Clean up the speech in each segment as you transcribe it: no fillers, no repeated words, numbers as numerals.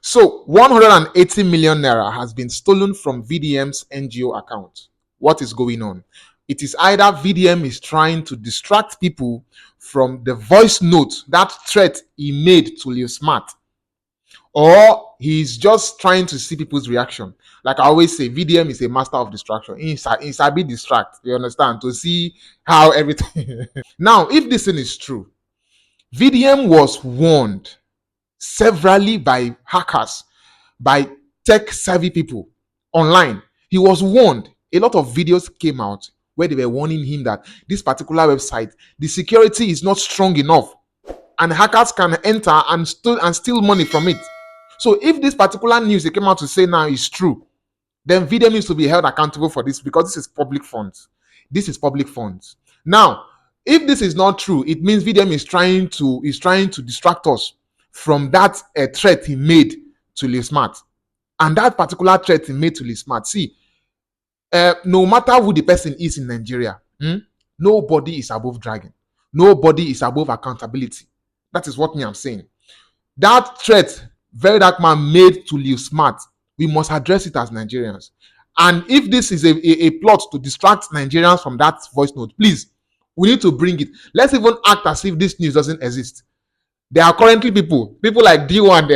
So 180 million naira has been stolen from VDM's NGO account. What is going on? It is either VDM is trying to distract people from the voice note, that threat he made to Lil Smart, or he's just trying to see people's reaction. Like I always say, VDM is a master of distraction. He's a bit distract, you understand, to see how everything. Now, if this thing is true, VDM was warned severally by hackers, by tech savvy people online. He was warned. A lot of videos came out where they were warning him that this particular website, the security is not strong enough, and hackers can enter and steal money from it. So if this particular news they came out to say now is true, then VDM needs to be held accountable for this, because this is public funds. This is public funds. Now, if this is not true, it means VDM is trying to distract us from that threat he made to Lil Smart. And that particular threat he made to Lil Smart. See, no matter who the person is in Nigeria, nobody is above dragging. Nobody is above accountability. That is what I'm saying. That threat VeryDarkMan made to Lil Smart, we must address it as Nigerians. And if this is a plot to distract Nigerians from that voice note, please, we need to bring it. Let's even act as if this news doesn't exist. There are currently people like D1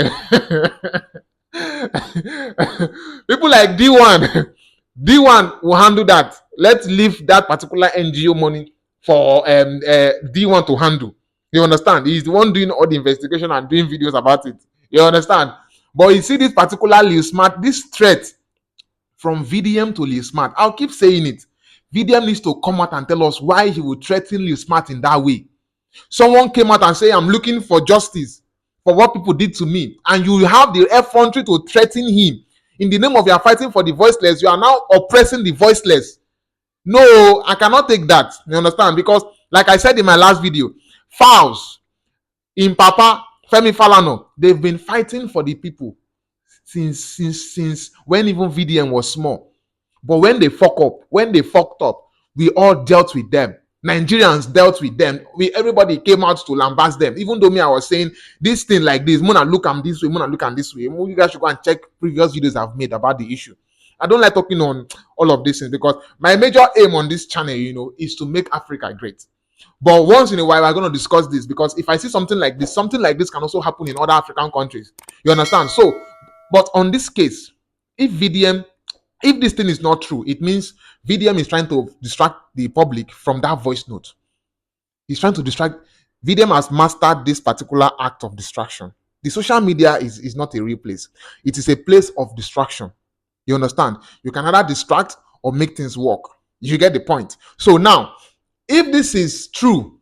people like D1 will handle that. Let's leave that particular NGO money for D1 to handle. You understand? He's the one doing all the investigation and doing videos about it. You understand? But you see this particular Lil Smart, this threat from VDM to Lil Smart, I'll keep saying it. VDM needs to come out and tell us why he would threaten Lil Smart in that way. Someone came out and said, I'm looking for justice for what people did to me. And you have the effrontery to threaten him. In the name of you are fighting for the voiceless, you are now oppressing the voiceless. No, I cannot take that. You understand? Because, like I said in my last video, Fowls, in Papa, Femi Falana, they've been fighting for the people since when even VDM was small. But when they fucked up, we all dealt with them. Nigerians dealt with them. Everybody came out to lambast them. Even though I was saying this thing like this, Mona look am this way, Mona look am this way. You guys should go and check previous videos I've made about the issue. I don't like talking on all of these things because my major aim on this channel, is to make Africa great. But once in a while, we're going to discuss this, because if I see something like this can also happen in other African countries. You understand? So, but on this case, if this thing is not true, it means VDM is trying to distract the public from that voice note. He's trying to distract. VDM has mastered this particular act of distraction. The social media is not a real place. It is a place of distraction. You understand? You can either distract or make things work. You get the point. So now, if this is true,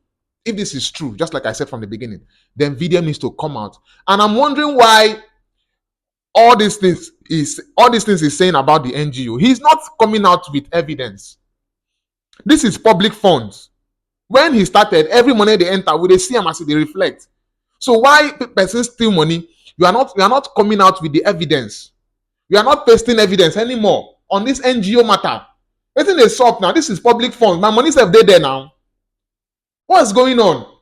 just like I said from the beginning, then VDM needs to come out. And I'm wondering why all these things is saying about the NGO. He's not coming out with evidence. This is public funds. When he started, every money they enter, we they see them as they reflect. So why persons steal money? You are not coming out with the evidence. You are not pasting evidence anymore on this NGO matter. Everything is up now. This is public funds. My money is there now. What is going on?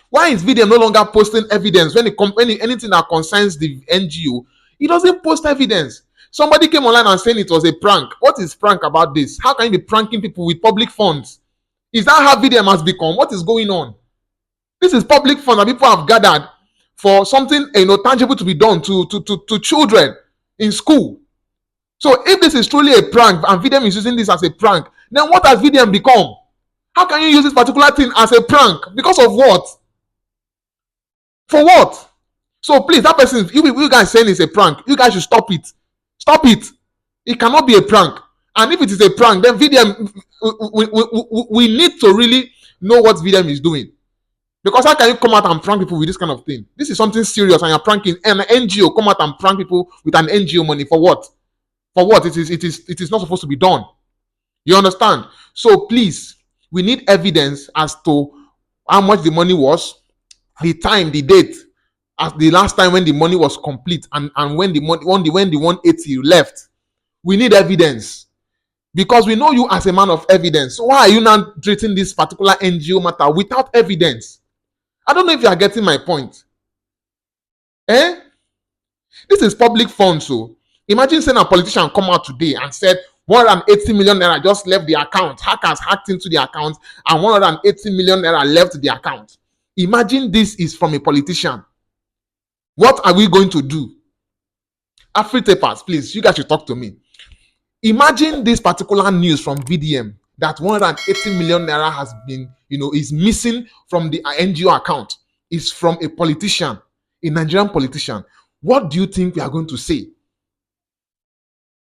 Why is VDM no longer posting evidence when anything that concerns the NGO? He doesn't post evidence. Somebody came online and saying it was a prank. What is prank about this? How can you be pranking people with public funds? Is that how VDM has become? What is going on? This is public funds that people have gathered for something tangible to be done to children in school. So if this is truly a prank and VDM is using this as a prank, then what has VDM become? How can you use this particular thing as a prank? Because of what? For what? So please, that person, you guys saying it's a prank, you guys should stop it. Stop it. It cannot be a prank. And if it is a prank, then VDM, we need to really know what VDM is doing. Because how can you come out and prank people with this kind of thing? This is something serious, and you're pranking an NGO. Come out and prank people with an NGO money for what? For what? It is not supposed to be done. You understand? So please, we need evidence as to how much the money was, the time, the date, as the last time when the money was complete, and when the 180 left. We need evidence, because we know you as a man of evidence. So why are you now treating this particular NGO matter without evidence? I don't know if you are getting my point. This is public funds. So imagine saying a politician come out today and said 180 million naira just left the account. Hackers hacked into the account and 180 million naira left the account. Imagine this is from a politician. What are we going to do? AfriTapers, please, you guys should talk to me. Imagine this particular news from VDM that 180 million naira has been, is missing from the NGO account. Is from a politician, a Nigerian politician. What do you think we are going to say?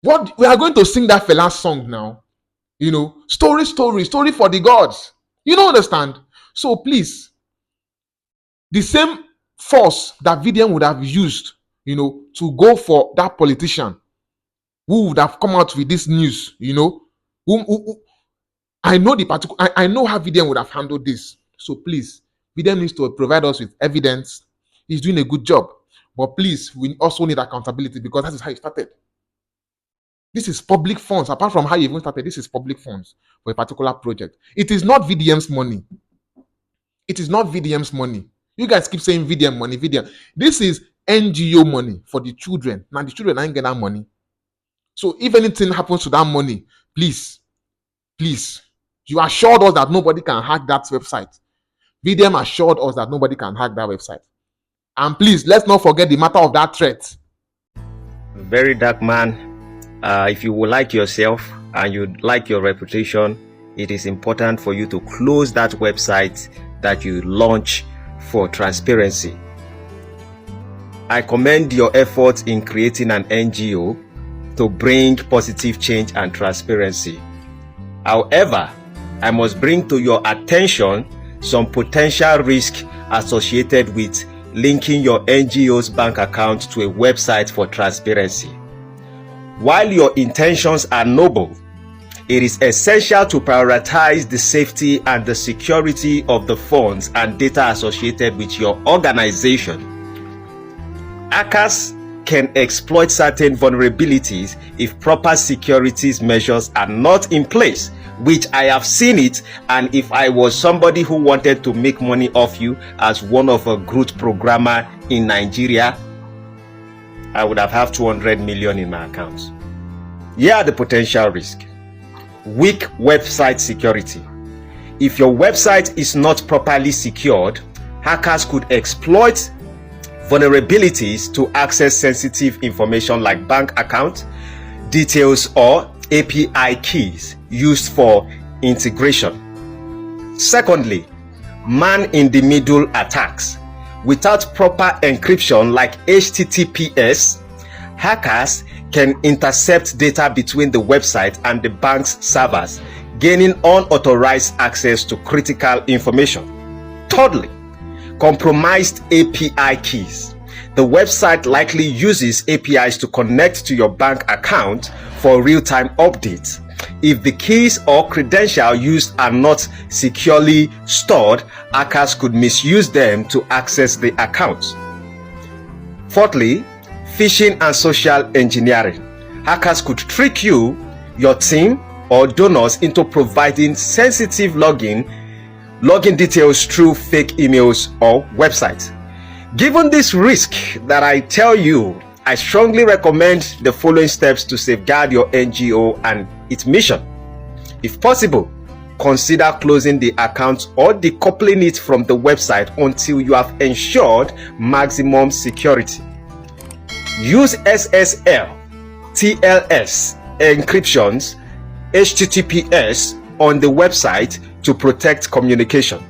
What we are going to sing that Fela song now? Story for the gods. You don't understand? So please, the same force that VDM would have used, to go for that politician who would have come out with this news, I know I know how VDM would have handled this. So please, VDM needs to provide us with evidence. He's doing a good job. But please, we also need accountability because that is how he started. This is public funds. Apart from how you even started, this is public funds for a particular project. It is not VDM's money. It is not VDM's money. You guys keep saying VDM money, VDM. This is NGO money for the children. Now the children ain't getting that money. So if anything happens to that money, please, you assured us that nobody can hack that website. VDM assured us that nobody can hack that website. And please, let's not forget the matter of that threat. VeryDarkMan, if you would like yourself and you'd like your reputation, it is important for you to close that website that you launch for transparency. I commend your efforts in creating an NGO to bring positive change and transparency. However, I must bring to your attention some potential risk associated with linking your NGO's bank account to a website for transparency. While your intentions are noble, it is essential to prioritize the safety and the security of the funds and data associated with your organization. Hackers can exploit certain vulnerabilities if proper security measures are not in place, which I have seen it. And if I was somebody who wanted to make money off you as one of a growth programmer in Nigeria, I would have 200 million in my accounts. Here are the potential risks. Weak website security. If your website is not properly secured, hackers could exploit vulnerabilities to access sensitive information like bank account details or API keys used for integration. Secondly, man-in-the-middle attacks. Without proper encryption like HTTPS, hackers can intercept data between the website and the bank's servers, gaining unauthorized access to critical information. Thirdly, compromised API keys. The website likely uses APIs to connect to your bank account for real-time updates. If the keys or credentials used are not securely stored, hackers could misuse them to access the accounts. Fourthly, phishing and social engineering. Hackers could trick you, your team, or donors into providing sensitive login details through fake emails or websites. Given this risk that I tell you, I strongly recommend the following steps to safeguard your NGO and its mission. If possible, consider closing the account or decoupling it from the website until you have ensured maximum security. Use SSL, TLS, encryptions, HTTPS on the website to protect communication.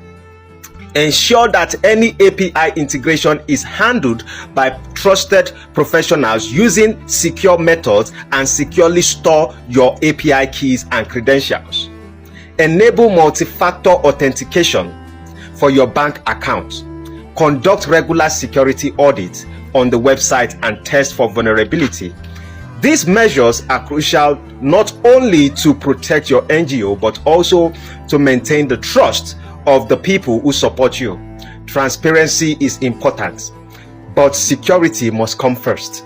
Ensure that any API integration is handled by trusted professionals using secure methods and securely store your API keys and credentials. Enable multi-factor authentication for your bank account. Conduct regular security audits on the website and test for vulnerability. These measures are crucial not only to protect your NGO but also to maintain the trust of the people who support you. Transparency is important, but security must come first.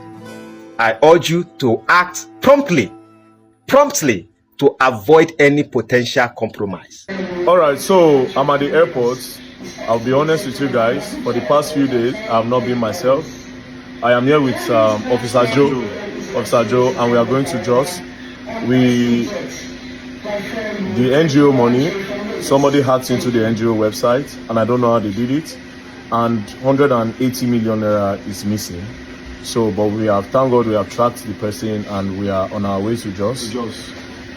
I urge you to act promptly to avoid any potential compromise. All right, so I'm at the airport. I'll be honest with you guys, for the past few days, I've not been myself. I am here with Officer Joe, and we are going to Jos. The NGO money, somebody hacked into the NGO website, and I don't know how they did it, and 180 million naira is missing. So, but thank God, we have tracked the person, and we are on our way to Jos.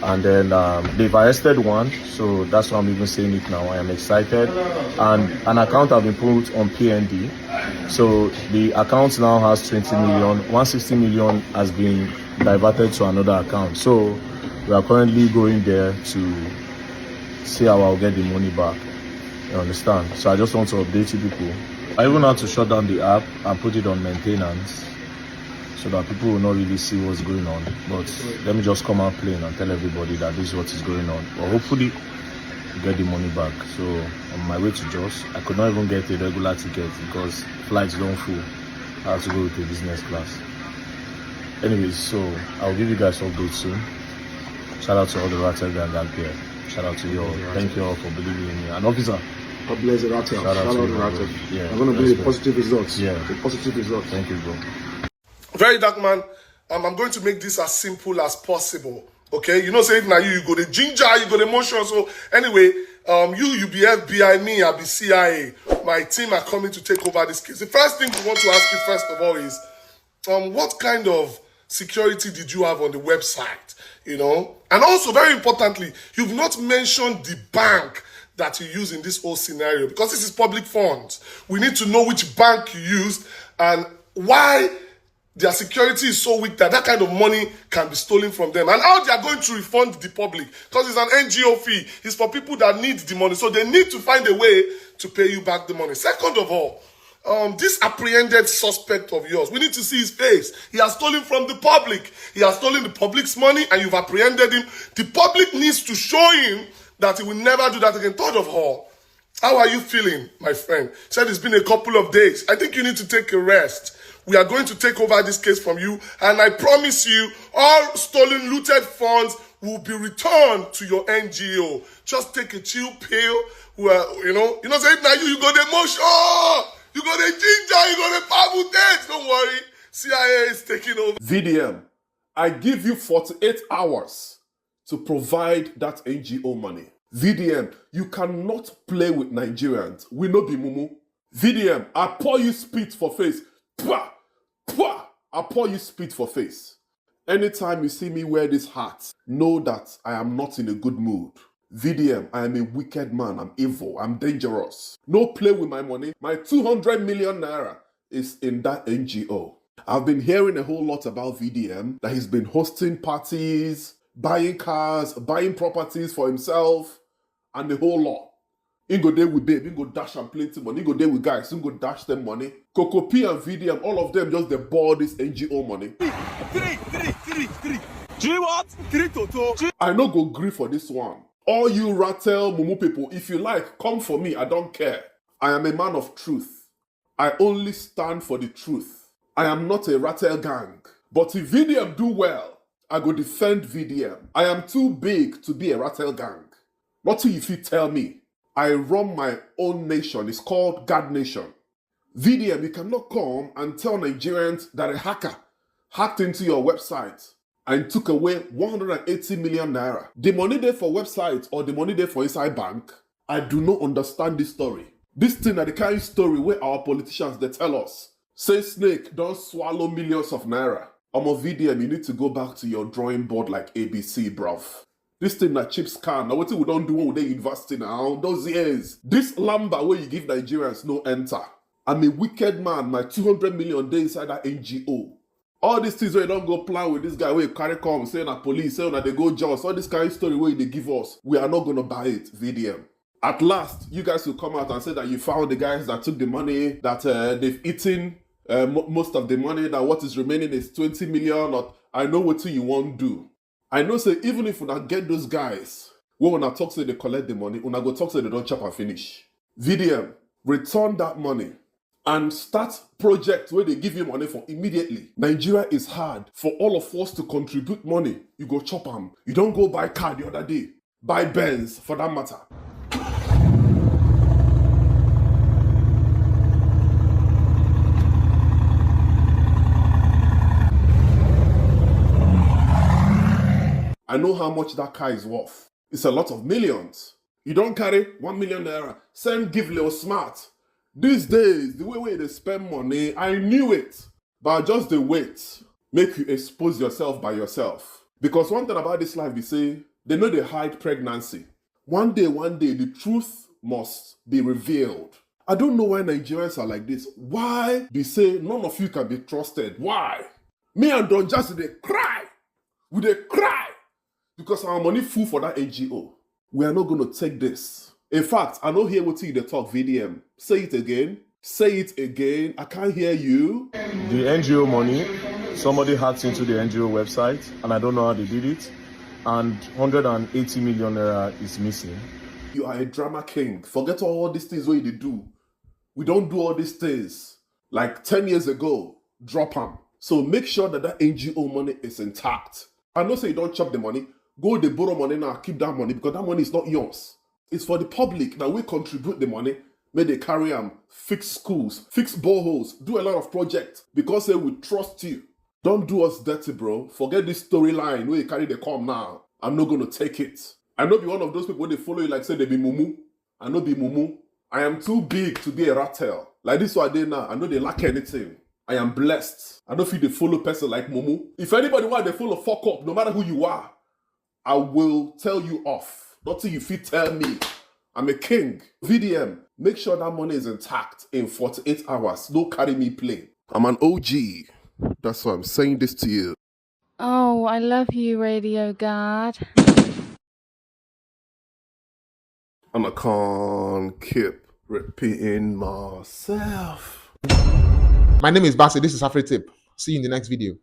And then they've arrested one, so that's why I'm even saying it now. I am excited, and an account have been put on PND. So the account now has 20 million. 160 million has been diverted to another account. So we are currently going there to see how I'll get the money back. You understand? So I just want to update you people. I even had to shut down the app and put it on maintenance, so that people will not really see what's going on. But let me just come out plain and tell everybody that this is what is going on. But hopefully, get the money back. So on my way to Jos, I could not even get a regular ticket because flights don't full. I have to go with a business class. Anyways, so I'll give you guys updates soon. Shout out to all the Rattle gang out there. Shout out to you all. Thank you all for believing in me. And officer, God bless the Rattle. Shout out to the you, Rattle. yeah, I'm going to bring positive results. Yeah. The positive results. Thank you, bro. VeryDarkMan, I'm going to make this as simple as possible. Okay, you know, say if now you go the ginger, you go the motion. So anyway, you be FBI, me, I be CIA. My team are coming to take over this case. The first thing we want to ask you first of all is, what kind of security did you have on the website? You know, and also very importantly, you've not mentioned the bank that you use in this whole scenario, because this is public funds. We need to know which bank you used and why their security is so weak that that kind of money can be stolen from them, and how they are going to refund the public, because it's an NGO fee. It's for people that need the money, so they need to find a way to pay you back the money. Second of all, this apprehended suspect of yours, we need to see his face. He has stolen from the public. He has stolen the public's money, and you've apprehended him. The public needs to show him that he will never do that again. Third of all, how are you feeling, my friend? Said it's been a couple of days. I think you need to take a rest. We are going to take over this case from you, and I promise you, all stolen, looted funds will be returned to your NGO. Just take a chill pill. Well, you know, say now you go the motion, you go the ginger, you go the pabu date. Don't worry, CIA is taking over. VDM, I give you 48 hours to provide that NGO money. VDM, you cannot play with Nigerians. We no be mumu. VDM, I pour you spit for face. Pwah! Pwah! I pour you spit for face. Anytime you see me wear this hat, know that I am not in a good mood. VDM, I am a wicked man. I'm evil. I'm dangerous. No play with my money. My 200 million naira is in that NGO. I've been hearing a whole lot about VDM, that he's been hosting parties, buying cars, buying properties for himself, and the whole lot. He go there with babe, he go dash and plenty money. He go there with guys, he go dash them money. Coco P and VDM, all of them just they bought this NGO money. Three what? Three toto. I no go agree for this one. All you Rattle Mumu people, if you like, come for me, I don't care. I am a man of truth. I only stand for the truth. I am not a Rattle gang. But if VDM do well, I go defend VDM. I am too big to be a Rattle gang. Not if you tell me. I run my own nation. It's called God Nation. VDM, you cannot come and tell Nigerians that a hacker hacked into your website and took away 180 million naira. The money there for website or the money there for inside bank, I do not understand this story. This thing are the kind of story where our politicians, they tell us, say snake, don't swallow millions of naira. VDM, you need to go back to your drawing board like ABC, bruv. This thing that cheap scam. Now what we don't do when they invest in now, those years. This lamba where you give Nigerians no enter. I'm a wicked man. My 200 million day inside that NGO. All these things where you don't go plan with this guy where you carry come, saying that police, saying that they go Jos, all this kind of story where they give us. We are not going to buy it, VDM. At last, you guys will come out and say that you found the guys that took the money, that they've eaten most of the money, that what is remaining is 20 million. Or, I know what you won't do. I know, say, even if we not get those guys, when I talk say they collect the money, when I go talk say they don't chop and finish. VDM, return that money and start project where they give you money for immediately. Nigeria is hard for all of us to contribute money. You go chop them. You don't go buy car the other day. Buy Benz for that matter. I know how much that car is worth. It's a lot of millions. You don't carry 1 million naira, send give Leo Smart. These days, the way they spend money, I knew it. But just the wait, make you expose yourself by yourself. Because one thing about this life, they say, they know they hide pregnancy. One day, the truth must be revealed. I don't know why Nigerians are like this. Why they say none of you can be trusted? Why? Me and Don Jazzy, they cry. They cry. Because our money full for that NGO. We are not going to take this. In fact, I know hear what you they talk VDM. Say it again. Say it again. I can't hear you. The NGO money, somebody hacked into the NGO website, and I don't know how they did it. And 180 million naira is missing. You are a drama king. Forget all these things what you do. We don't do all these things. Like 10 years ago, drop them. So make sure that NGO money is intact. I know say you don't chop the money. Go they borrow money now, keep that money because that money is not yours. It's for the public that we contribute the money. May they carry them, fix schools, fix boreholes, do a lot of projects because they will trust you. Don't do us dirty, bro. Forget this storyline where you carry the com now. I'm not going to take it. I know be one of those people they follow you like say they be mumu. I know be mumu. I am too big to be a rattle. Like this what I did now. I know they lack anything. I am blessed. I don't feel they follow person like mumu. If anybody want they follow fuck up, no matter who you are, I will tell you off. Nothing you fit tell me. I'm a king. VDM, make sure that money is intact in 48 hours. Don't carry me play. I'm an OG. That's why I'm saying this to you. Oh, I love you, Radio Guard. And I can't keep repeating myself. My name is Basi. This is AfriTape. See you in the next video.